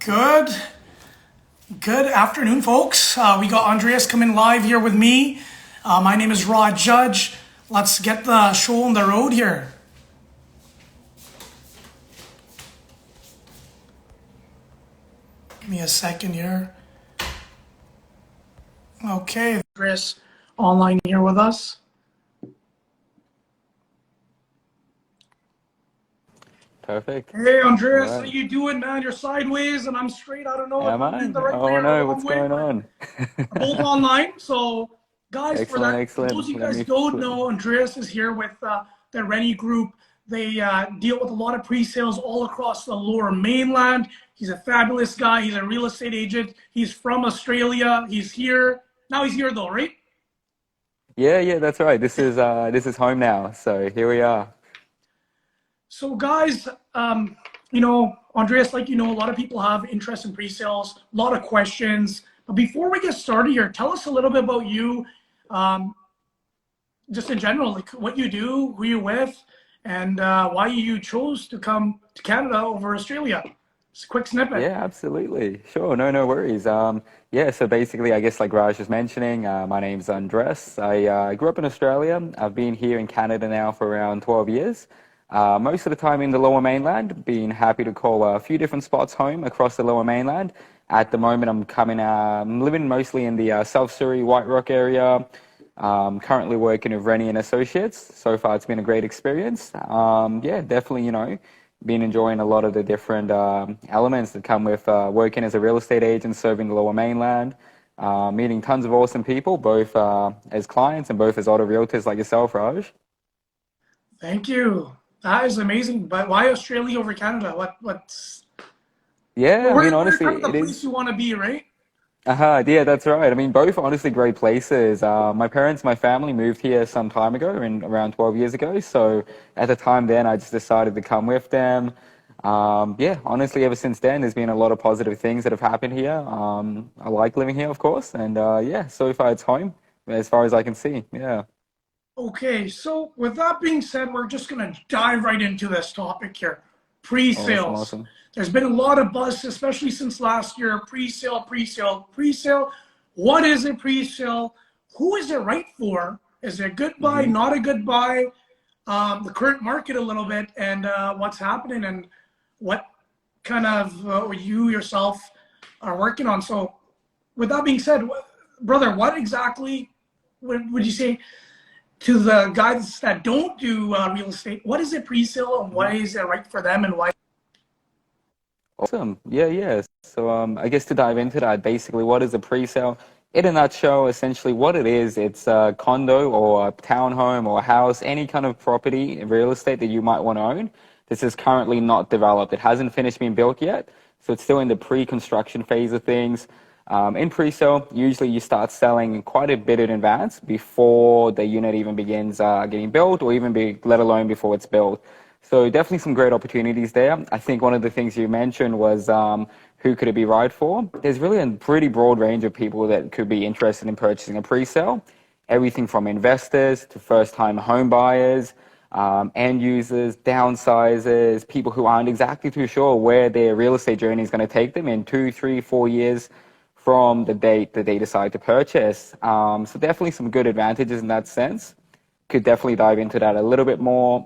Good, good afternoon, folks. We got Andreas coming live here with me. My name is Raj Jhajj. Let's get the show on the road here. Give me a second here. Okay, Chris online here with us. Perfect. Hey, Andreas, All how right. you doing, man? You're sideways, and I'm straight. I don't know if Am I'm I? in the right way Oh or the no, wrong what's way, going but on? we're both online. So, guys, for Excellent, that, for those of excellent. you Let guys me don't flip. know, Andreas is here with the Rennie Group. They deal with a lot of pre-sales all across the Lower Mainland. He's a fabulous guy. He's a real estate agent. He's from Australia. He's here now. He's here though, right? Yeah, that's right. This is home now. So here we are. So, guys, Andreas, like a lot of people have interest in pre-sales, a lot of questions. But before we get started here, tell us a little bit about you, just in general, like what you do, who you're with, and why you chose to come to Canada over Australia. Just a quick snippet. Yeah, absolutely. Sure, no worries. Yeah, so basically, I guess like Raj was mentioning, my name's Andres. I grew up in Australia. I've been here in Canada now for around 12 years. Most of the time in the Lower Mainland, being happy to call a few different spots home across the Lower Mainland. At the moment, I'm living mostly in the South Surrey, White Rock area. Currently working with Rennie and Associates. So far, it's been a great experience. Yeah, definitely, been enjoying a lot of the different elements that come with working as a real estate agent, serving the Lower Mainland, meeting tons of awesome people, both as clients and both as auto realtors like yourself, Raj. Thank you. That is amazing. But why Australia over Canada? What's Yeah, I mean, we're kind honestly, of the it place is. you want to be, right? Yeah, that's right. I mean, both honestly great places. My parents, my family moved here some time ago, and around 12 years ago. So at the time then, I just decided to come with them. Yeah, honestly, ever since then, there's been a lot of positive things that have happened here. I like living here, of course, and yeah, so far it's home as far as I can see. Yeah. Okay, so with that being said, we're just going to dive right into this topic here. Awesome, Pre-sales. awesome. There's been a lot of buzz, especially since last year. Pre-sale, pre-sale, pre-sale. What is a pre-sale? Who is it right for? Is it a good buy, hmm not a good buy? The current market a little bit and what's happening and what kind of you yourself are working on. So with that being said, brother, what exactly would you say to the guys that don't do real estate, what is a pre-sale and why is it right for them and why? Awesome. Yeah. So I guess to dive into that, basically, what is a pre-sale? In a nutshell, essentially what it is, it's a condo or a townhome or a house, any kind of property, real estate that you might want to own. This is currently not developed. It hasn't finished being built yet. So it's still in the pre-construction phase of things. In pre-sale, usually you start selling quite a bit in advance before the unit even begins getting built or even let alone before it's built. So definitely some great opportunities there. I think one of the things you mentioned was who could it be right for? There's really a pretty broad range of people that could be interested in purchasing a pre-sale. Everything from investors to first-time home buyers, end users, downsizers, people who aren't exactly too sure where their real estate journey is going to take them in 2, 3, 4 years from the date that they decide to purchase. So definitely some good advantages in that sense. Could definitely dive into that a little bit more.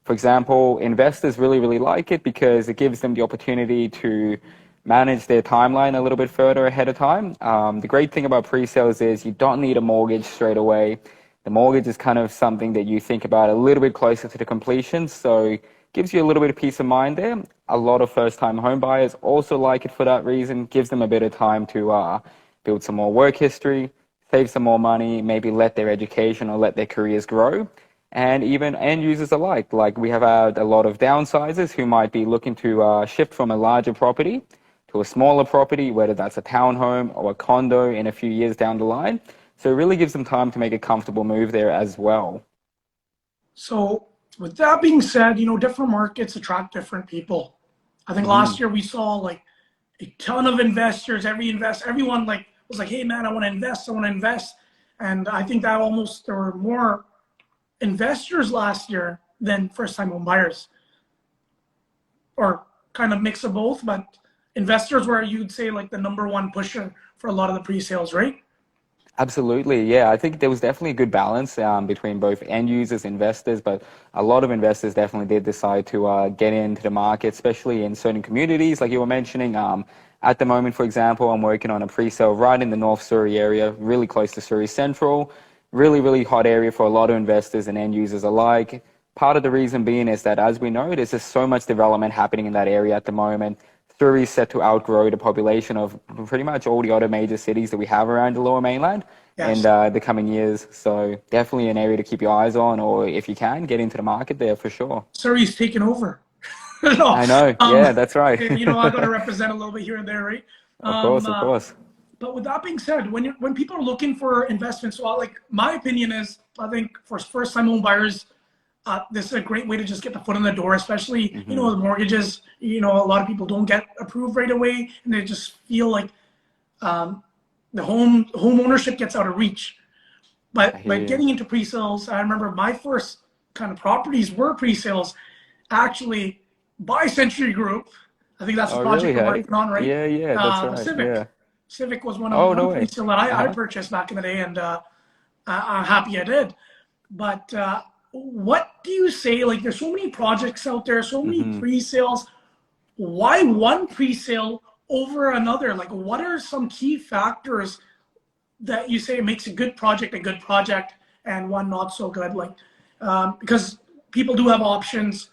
For example, investors really like it because it gives them the opportunity to manage their timeline a little bit further ahead of time. The great thing about pre-sales is you don't need a mortgage straight away. The mortgage is kind of something that you think about a little bit closer to the completion, so gives you a little bit of peace of mind there. A lot of first-time home buyers also like it for that reason. Gives them a bit of time to build some more work history, save some more money, maybe let their education or let their careers grow. And even end users alike. Like we have had a lot of downsizers who might be looking to shift from a larger property to a smaller property, whether that's a townhome or a condo in a few years down the line. So it really gives them time to make a comfortable move there as well. So with that being said, different markets attract different people. I think last hmm year we saw like a ton of investors, everyone like was like, hey man, I want to invest, I want to invest. And I think that almost there were more investors last year than first time home buyers, or kind of mix of both. But investors were, you'd say, like the number one pusher for a lot of the pre-sales, right? Absolutely, yeah. I think there was definitely a good balance between both end users, investors, but a lot of investors definitely did decide to get into the market, especially in certain communities, like you were mentioning. At the moment, for example, I'm working on a pre-sale right in the North Surrey area, really close to Surrey Central. Really, really hot area for a lot of investors and end users alike. Part of the reason being is that, as we know, there's just so much development happening in that area at the moment. Surrey is set to outgrow the population of pretty much all the other major cities that we have around the Lower Mainland in Yes. the coming years. So definitely an area to keep your eyes on, or if you can, get into the market there for sure. Surrey's taken over. No, I know. Yeah, that's right. I got to represent a little bit here and there, right? Of course, Um, of uh, course. but with that being said, when people are looking for investments, so like my opinion is, I think for first-time home buyers, this is a great way to just get the foot in the door, especially, Hmm. the mortgages, a lot of people don't get approved right away and they just feel like the home ownership gets out of reach. I But hear you. getting into pre-sales, I remember my first kind of properties were pre-sales, actually by Century Group. I think that's the Oh, really, project we're hey? working on, right? Yeah, yeah, that's The right. Civic. Yeah. Civic was Oh, no one way. pre-sale that I Uh-huh. purchased back in the day, and I'm happy I did. But what do you say? Like, there's so many projects out there, so many Hmm. pre-sales. Why one pre-sale over another? Like, what are some key factors that you say makes a good project and one not so good? Like, because people do have options.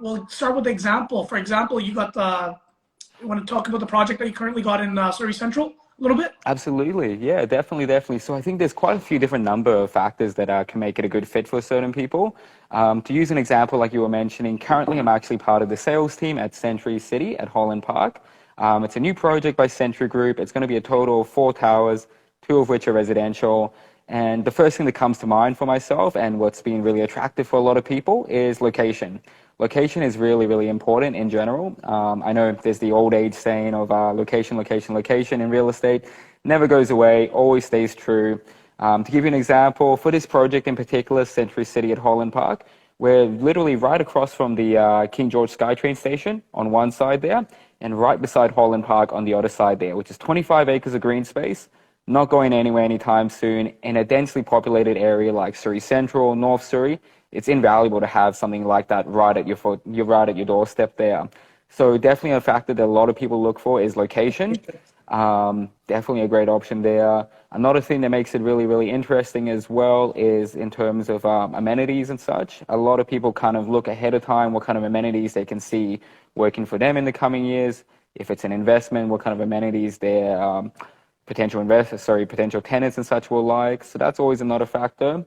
We'll start with the example. For example, you want to talk about the project that you currently got in Surrey Central a little bit? Absolutely. Yeah, definitely, definitely. So I think there's quite a few different number of factors that can make it a good fit for certain people. To use an example, like you were mentioning, currently I'm actually part of the sales team at Century City at Holland Park. It's a new project by Century Group. It's going to be a total of 4 towers, two of which are residential. And the first thing that comes to mind for myself and what's been really attractive for a lot of people is location. Location is really, really important in general. I know there's the old age saying of location, location, location in real estate. Never goes away, always stays true. To give you an example, for this project in particular, Century City at Holland Park, we're literally right across from the King George SkyTrain station on one side there, and right beside Holland Park on the other side there, which is 25 acres of green space, not going anywhere anytime soon, in a densely populated area like Surrey Central, North Surrey. It's invaluable to have something like that right at right at your doorstep there. So definitely a factor that a lot of people look for is location. Definitely a great option there. Another thing that makes it really, really interesting as well is in terms of amenities and such. A lot of people kind of look ahead of time what kind of amenities they can see working for them in the coming years. If it's an investment, what kind of amenities their potential tenants and such will like. So that's always another factor.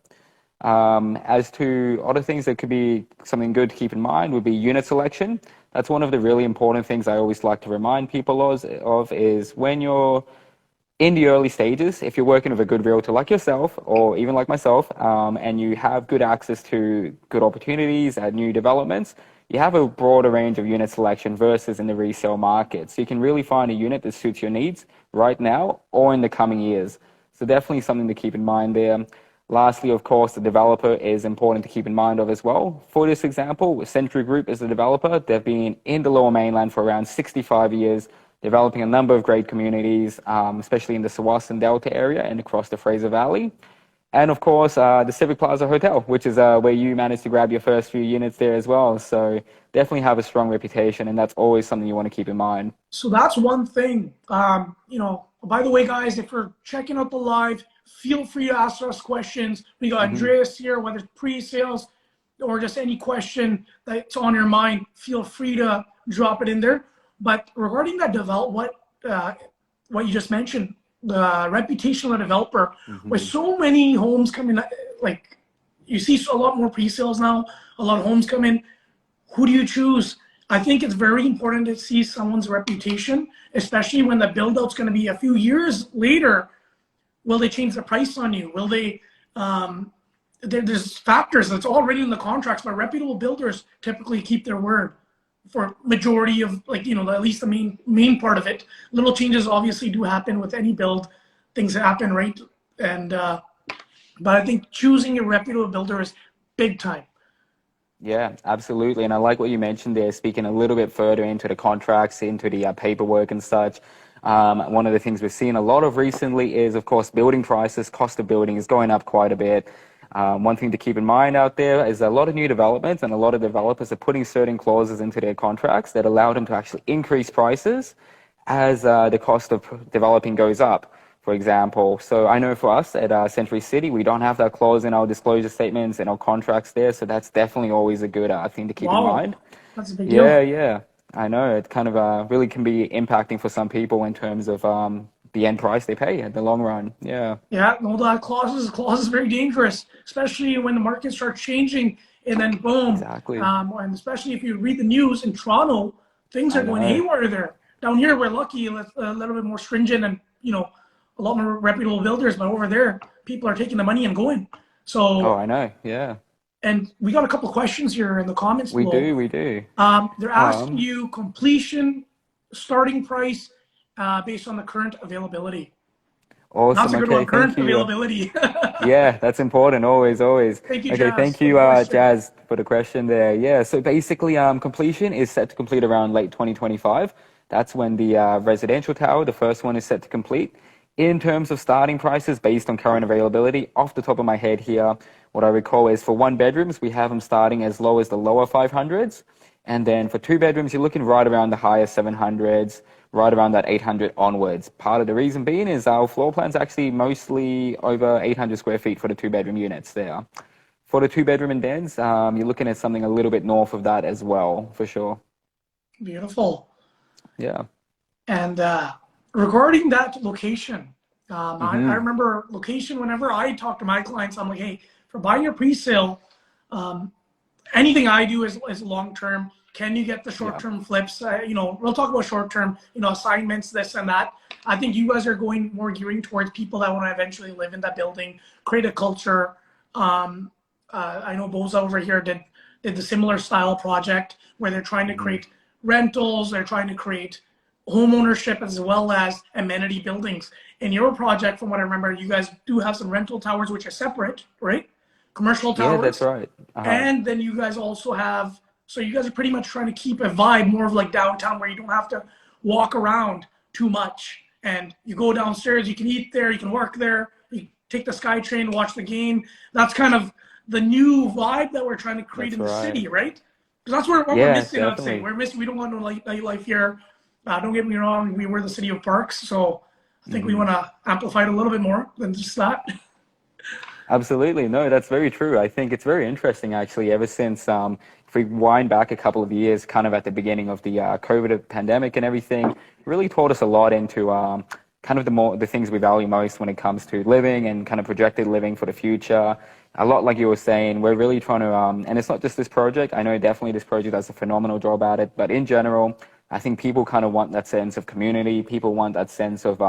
As to other things that could be something good to keep in mind would be unit selection. That's one of the really important things I always like to remind people of is when you're in the early stages, if you're working with a good realtor like yourself or even like myself, and you have good access to good opportunities at new developments, you have a broader range of unit selection versus in the resale market. So you can really find a unit that suits your needs right now or in the coming years. So definitely something to keep in mind there. Lastly, of course, the developer is important to keep in mind of as well. For this example, Century Group is the developer. They've been in the Lower Mainland for around 65 years, developing a number of great communities, especially in the Tsawwassen Delta area and across the Fraser Valley. And of course, the Civic Plaza Hotel, which is where you managed to grab your first few units there as well. So definitely have a strong reputation, and that's always something you want to keep in mind. So that's one thing. By the way, guys, if you're checking out the live, feel free to ask us questions. We got Hmm. Andreas here, whether it's pre-sales or just any question that's on your mind, feel free to drop it in there. But regarding that what you just mentioned, the reputation of the developer, with Hmm. so many homes coming, like you see a lot more pre-sales now, a lot of homes come in. Who do you choose? I think it's very important to see someone's reputation, especially when the build out's going to be a few years later. Will they change the price on you? Will they? There's factors that's already in the contracts, but reputable builders typically keep their word for majority of at least the main part of it. Little changes obviously do happen with any build. Things happen, right? And but I think choosing a reputable builder is big time. Yeah, absolutely. And I like what you mentioned there, speaking a little bit further into the contracts, into the paperwork and such. One of the things we've seen a lot of recently is, of course, building prices. Cost of building is going up quite a bit. One thing to keep in mind out there is a lot of new developments and a lot of developers are putting certain clauses into their contracts that allow them to actually increase prices as the cost of developing goes up, for example. So I know for us at Century City, we don't have that clause in our disclosure statements and our contracts there. So that's definitely always a good thing to keep in Wow, mind. that's a big Yeah, deal. yeah. I know it kind of really can be impacting for some people in terms of the end price they pay in the long run. Yeah, Yeah, no, that clause is very dangerous, especially when the market starts changing and then boom. exactly. And especially if you read the news in Toronto, things are I going know. haywire there. Down here, we're lucky, a little bit more stringent and, a lot more reputable builders, but over there, people are taking the money and going. Oh, So, I know. Yeah, and we got a couple questions here in the comments we below. do. We do. They're asking Um, you completion, starting price, based on the current availability. That's awesome. a good one, Okay, thank current you. availability. Yeah, that's important. Always, always. Thank you, Okay, Jazz, thank for the you, question. Jazz, for the question there. Yeah, so basically, completion is set to complete around late 2025. That's when the residential tower, the first one, is set to complete. In terms of starting prices based on current availability, off the top of my head here, what I recall is for one bedrooms, we have them starting as low as the lower 500s. And then for two bedrooms, you're looking right around the higher 700s, right around that 800 onwards. Part of the reason being is our floor plan's actually mostly over 800 square feet for the two bedroom units there. For the two bedroom and dens, you're looking at something a little bit north of that as well, for sure. Beautiful. Yeah. And regarding that location, I Hmm. remember location whenever I talk to my clients, I'm like, hey, for buying your pre-sale, um, anything I do is long term. Can you get the short Yeah. term flips? We'll talk about short term, assignments, this and that. I think you guys are going more gearing towards people that want to eventually live in that building, create a culture. I know Boza over here did the similar style project where they're trying to Hmm. create rentals, they're trying to create home ownership as well as amenity buildings. In your project, from what I remember, you guys do have some rental towers which are separate, right? Commercial Yeah, that's towers. right. Uh-huh. And then you guys also have, so you guys are pretty much trying to keep a vibe more of like downtown where you don't have to walk around too much. And you go downstairs, you can eat there, you can work there, you take the SkyTrain, watch the game. That's kind of the new vibe that we're trying to create That's in the right. city, right? Because that's what we're Yeah, missing, I would say. definitely. We're missing, we don't want no nightlife here. Don't get me wrong, we were the city of parks. So I think we Hmm. want to amplify it a little bit more than just that. Absolutely. No, that's very true. I think it's very interesting, actually, ever since, if we wind back a couple of years, kind of at the beginning of the COVID pandemic and everything, really taught us a lot into kind of the things we value most when it comes to living and kind of projected living for the future. A lot like you were saying, we're really trying to, and it's not just this project. I know definitely this project does a phenomenal job at it, but in general, I think people kind of want that sense of community. People want that sense of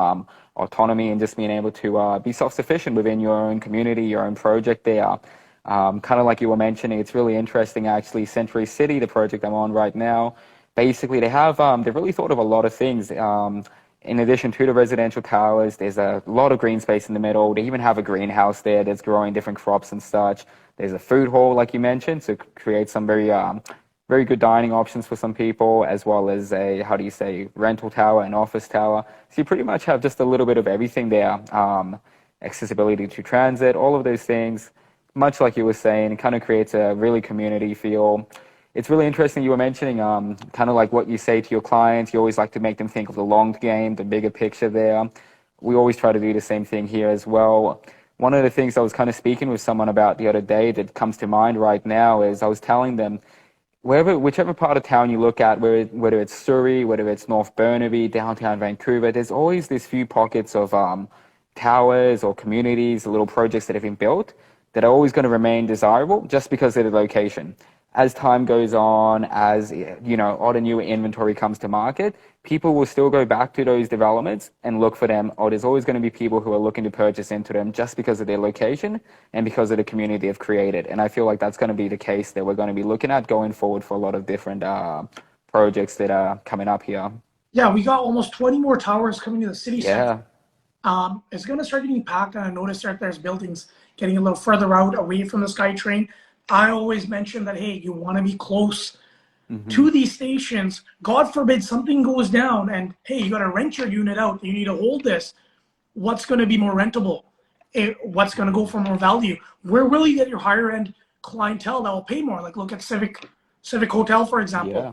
autonomy and just being able to be self-sufficient within your own community, your own project there. Kind of like you were mentioning, it's really interesting actually. Century City, the project I'm on right now, basically they've really thought of a lot of things. In addition to the residential towers, there's a lot of green space in the middle. They even have a greenhouse there that's growing different crops and such. There's a food hall, like you mentioned, to create some very good dining options for some people, as well as a, how do you say, rental tower and office tower. So you pretty much have just a little bit of everything there. Accessibility to transit, all of those things. Much like you were saying, it kind of creates a really community feel. It's really interesting you were mentioning kind of like what you say to your clients. You always like to make them think of the long game, the bigger picture there. We always try to do the same thing here as well. One of the things I was kind of speaking with someone about the other day that comes to mind right now is I was telling them, whichever part of town you look at, whether it's Surrey, whether it's North Burnaby, downtown Vancouver, there's always these few pockets of towers or communities, little projects that have been built that are always going to remain desirable just because of the location. As time goes on, as other newer inventory comes to market, people will still go back to those developments and look for them. Or there's always going to be people who are looking to purchase into them just because of their location and because of the community they've created. And I feel like that's going to be the case that we're going to be looking at going forward for a lot of different projects that are coming up here. Yeah, we got almost 20 more towers coming to the city center. Yeah. It's going to start getting packed, and I noticed that there's buildings getting a little further out away from the SkyTrain. I always mention that, hey, you want to be close Mm-hmm. to these stations. God forbid something goes down and, hey, you got to rent your unit out. You need to hold this. What's going to be more rentable? What's going to go for more value? Where will you get your higher end clientele that will pay more? Like look at Civic Hotel, for example. Yeah.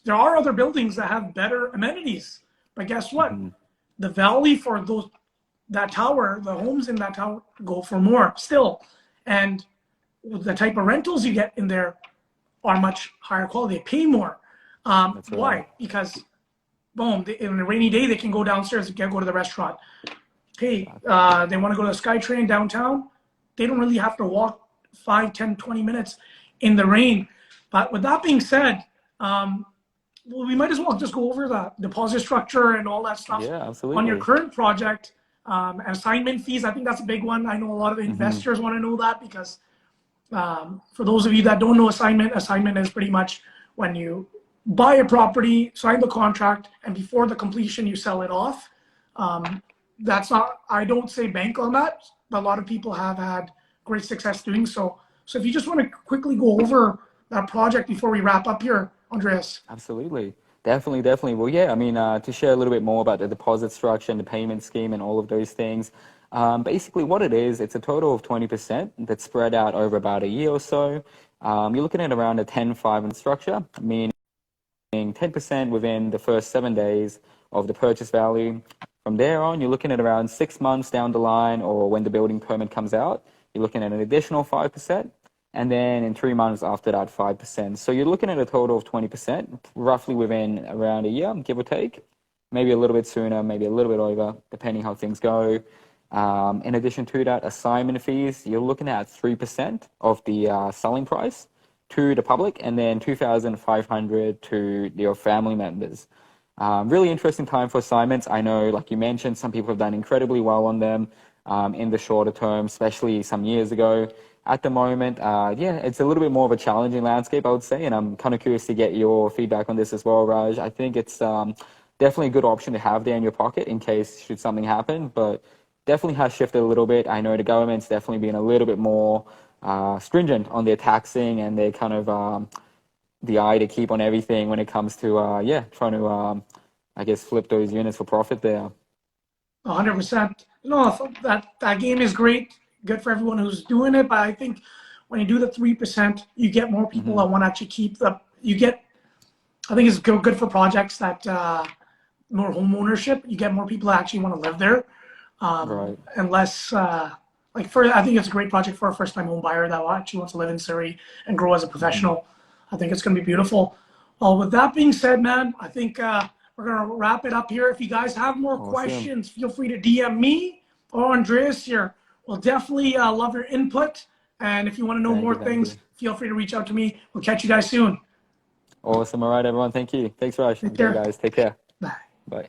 There are other buildings that have better amenities, but guess what? Mm-hmm. The value for that tower, the homes in that tower go for more still. And the type of rentals you get in there are much higher quality. They pay more. That's right. Why? Because, boom, in a rainy day, they can go downstairs and go to the restaurant. Hey, they want to go to the SkyTrain downtown. They don't really have to walk 5, 10, 20 minutes in the rain. But with that being said, well, we might as well just go over the deposit structure and all that stuff Yeah, absolutely. on your current project. Assignment fees, I think that's a big one. I know a lot of investors want to know that because for those of you that don't know assignment is pretty much when you buy a property, sign the contract, and before the completion, you sell it off. That's not, I don't say bank on that, but a lot of people have had great success doing so. So if you just want to quickly go over that project before we wrap up here, Andreas. Absolutely. Definitely, definitely. Well, yeah, I mean, to share a little bit more about the deposit structure and the payment scheme and all of those things, basically what it is, it's a total of 20% that's spread out over about a year or so. You're looking at around a 10-5 structure, meaning 10% within the first 7 days of the purchase value. From there on, you're looking at around 6 months down the line, or when the building permit comes out, you're looking at an additional 5%. And then in 3 months after that, 5%. So you're looking at a total of 20%, roughly within around a year, give or take. Maybe a little bit sooner, maybe a little bit over, depending how things go. In addition to that, assignment fees, you're looking at 3% of the selling price to the public, and then $2,500 to your family members. Really interesting time for assignments. I know, like you mentioned, some people have done incredibly well on them in the shorter term, especially some years ago. At the moment, yeah, it's a little bit more of a challenging landscape, I would say, and I'm kind of curious to get your feedback on this as well, Raj. I think it's definitely a good option to have there in your pocket in case should something happen, but definitely has shifted a little bit. I know the government's definitely been a little bit more stringent on their taxing and their kind of the eye to keep on everything when it comes to, yeah, trying to, I guess, flip those units for profit there. 100%. No, that game is great. Good for everyone who's doing it. But I think when you do the 3%, you get more people that want to actually keep I think it's good for projects that more home ownership. You get more people that actually want to live there. Right. Unless, I think it's a great project for a first-time home buyer that actually wants to live in Surrey and grow as a professional. I think it's going to be beautiful. Well, with that being said, man, I think we're going to wrap it up here. If you guys have more questions, feel free to DM me or Andreas here. We'll definitely love your input. And if you want to know more things, feel free to reach out to me. We'll catch you guys soon. Awesome. All right, everyone. Thank you. Thanks, Raj. Take care. Guys. Take care. Bye. Bye.